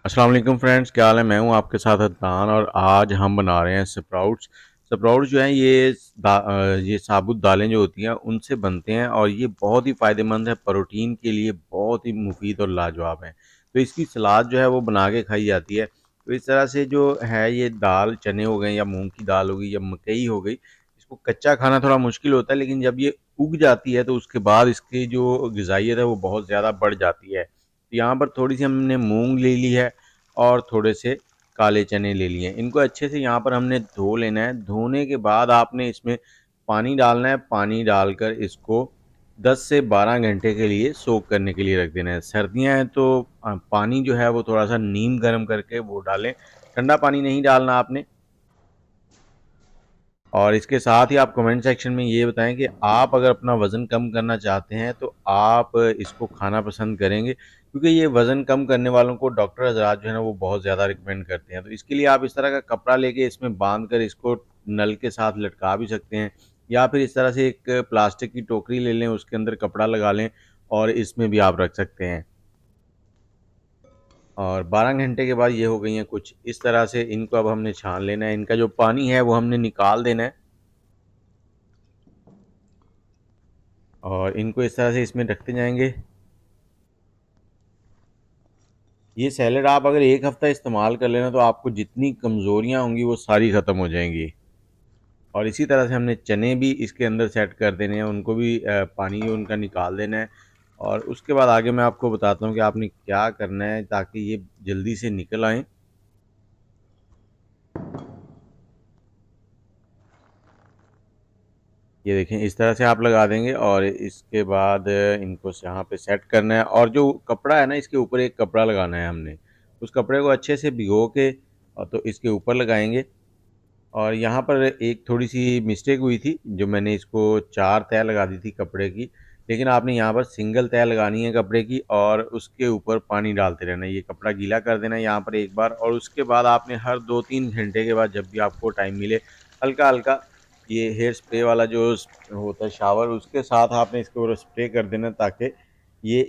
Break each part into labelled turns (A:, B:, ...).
A: अस्सलाम वालेकुम फ्रेंड्स, क्या हाल है। मैं हूं आपके साथ अदनान और आज हम बना रहे हैं स्प्राउट्स। स्प्राउट्स जो हैं ये साबुत दालें जो होती हैं उनसे बनते हैं और ये बहुत ही फ़ायदेमंद है, प्रोटीन के लिए बहुत ही मुफीद और लाजवाब है। तो इसकी सलाद जो है वो बना के खाई जाती है। तो इस तरह से जो है ये दाल, चने हो गए या मूंग की दाल हो गई या मकई हो गई, इसको कच्चा खाना थोड़ा मुश्किल होता है, लेकिन जब ये उग जाती है तो उसके बाद इसकी जो ग़िज़ाइयत है वो बहुत ज़्यादा बढ़ जाती है। तो यहाँ पर थोड़ी सी हमने मूंग ले ली है और थोड़े से काले चने ले लिए। इनको अच्छे से यहाँ पर हमने धो लेना है। धोने के बाद आपने इसमें पानी डालना है। पानी डालकर इसको 10 से 12 घंटे के लिए सोक करने के लिए रख देना है। सर्दियाँ हैं तो पानी जो है वो थोड़ा-सा नीम गर्म करके वो डालें। ठंडा पानी नहीं डालना आपने। और इसके साथ ही आप कमेंट सेक्शन में ये बताएं कि आप अगर अपना वज़न कम करना चाहते हैं तो आप इसको खाना पसंद करेंगे, क्योंकि ये वज़न कम करने वालों को डॉक्टर हज़रात जो है ना वो बहुत ज़्यादा रिकमेंड करते हैं। तो इसके लिए आप इस तरह का कपड़ा लेके इसमें बांध कर इसको नल के साथ लटका भी सकते हैं, या फिर इस तरह से एक प्लास्टिक की टोकरी ले लें, उसके अंदर कपड़ा लगा लें और इसमें भी आप रख सकते हैं। और 12 घंटे के बाद ये हो गई हैं कुछ इस तरह से। इनको अब हमने छान लेना है। इनका जो पानी है वो हमने निकाल देना है और इनको इस तरह से इसमें रखते जाएंगे। ये सैलेड आप अगर एक हफ्ता इस्तेमाल कर लेना तो आपको जितनी कमज़ोरियाँ होंगी वो सारी ख़त्म हो जाएंगी। और इसी तरह से हमने चने भी इसके अंदर सेट कर देने हैं, उनको भी पानी उनका निकाल देना है। और उसके बाद आगे मैं आपको बताता हूँ कि आपने क्या करना है ताकि ये जल्दी से निकल आएँ। ये देखें इस तरह से आप लगा देंगे और इसके बाद इनको यहाँ पे सेट करना है। और जो कपड़ा है ना, इसके ऊपर एक कपड़ा लगाना है हमने। उस कपड़े को अच्छे से भिगो के और तो इसके ऊपर लगाएंगे। और यहाँ पर एक थोड़ी-सी मिस्टेक हुई थी, जो मैंने इसको 4 तह लगा दी थी कपड़े की, लेकिन आपने यहाँ पर सिंगल तह लगानी है कपड़े की और उसके ऊपर पानी डालते रहना है। ये कपड़ा गीला कर देना है यहाँ पर एक बार, और उसके बाद आपने हर 2-3 घंटे के बाद जब भी आपको टाइम मिले, हल्का-हल्का ये हेयर स्प्रे वाला जो होता है शावर, उसके साथ आपने इसके ऊपर स्प्रे कर देना ताकि ये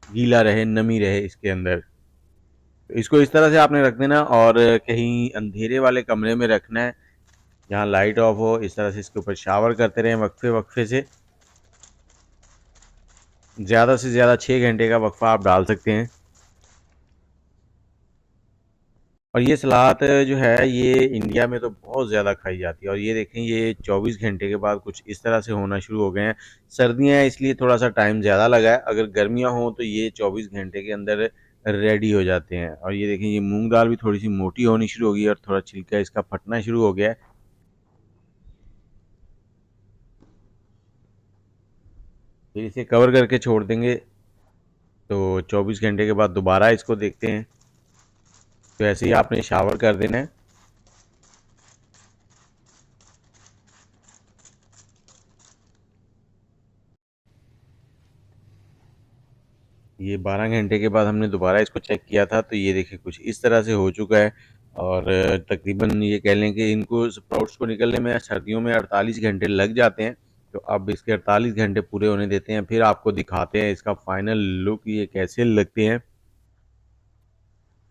A: गीला रहे, नमी रहे इसके अंदर। तो इसको इस तरह से आपने रख देना और कहीं अंधेरे वाले कमरे में रखना है, जहाँ लाइट ऑफ हो। इस तरह से इसके ऊपर शावर करते रहें वक्फे-वक्फे से। ज़्यादा से ज़्यादा 6 घंटे का वक्फा आप डाल सकते हैं। और ये सलाद जो है ये इंडिया में तो बहुत ज़्यादा खाई जाती है। और ये देखें ये 24 घंटे के बाद कुछ इस तरह से होना शुरू हो गए हैं। सर्दियाँ हैं इसलिए थोड़ा-सा टाइम ज़्यादा लगा है। अगर गर्मियाँ हों तो ये 24 घंटे के अंदर रेडी हो जाते हैं। और ये देखें ये मूँग दाल भी थोड़ी-सी मोटी होनी शुरू हो गई है और थोड़ा छिलका इसका फटना शुरू हो गया है। फिर इसे कवर करके छोड़ देंगे। तो 24 घंटे के बाद दोबारा इसको देखते हैं। तो ऐसे ही आपने शावर कर देना है। ये 12 घंटे के बाद हमने दोबारा इसको चेक किया था, तो ये देखिए कुछ इस तरह से हो चुका है। और तकरीबन ये कह लें कि इनको स्प्राउट्स को निकलने में सर्दियों में 48 घंटे लग जाते हैं। तो अब इसके 48 घंटे पूरे होने देते हैं, फिर आपको दिखाते हैं इसका फाइनल लुक ये कैसे लगते हैं।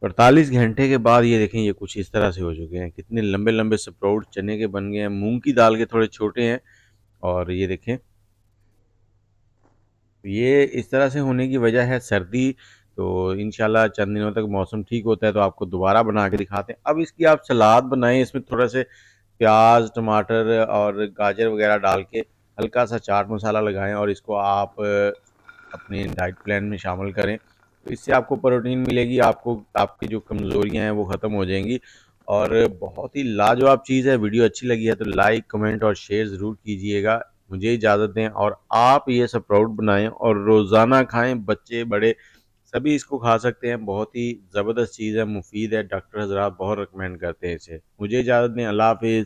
A: 48 घंटे के बाद ये देखें ये कुछ इस तरह से हो चुके हैं। कितने लंबे लंबे स्प्राउट चने के बन गए हैं। मूंग की दाल के थोड़े छोटे हैं। और ये देखें ये इस तरह से होने की वजह है सर्दी। तो इंशाल्लाह चंद दिनों तक मौसम ठीक होता है तो आपको दोबारा बना के दिखाते हैं। अब इसकी आप सलाद बनाएं, इसमें थोड़ा से प्याज, टमाटर और गाजर वगैरह डाल के हल्का सा चाट मसाला लगाएं और इसको आप अपने डाइट प्लान में शामिल करें। तो इससे आपको प्रोटीन मिलेगी, आपको आपकी जो कमज़ोरियाँ हैं वो ख़त्म हो जाएंगी। और बहुत ही लाजवाब चीज़ है। वीडियो अच्छी लगी है तो लाइक, कमेंट और शेयर ज़रूर कीजिएगा। मुझे इजाज़त दें और आप ये स्प्राउट बनाएं और रोज़ाना खाएं। बच्चे बड़े सभी इसको खा सकते हैं। बहुत ही ज़बरदस्त चीज़ है, मुफीद है। डॉक्टर हज़रात बहुत रिकमेंड करते हैं इसे। मुझे इजाज़त दें। अल्लाह हाफ़िज़।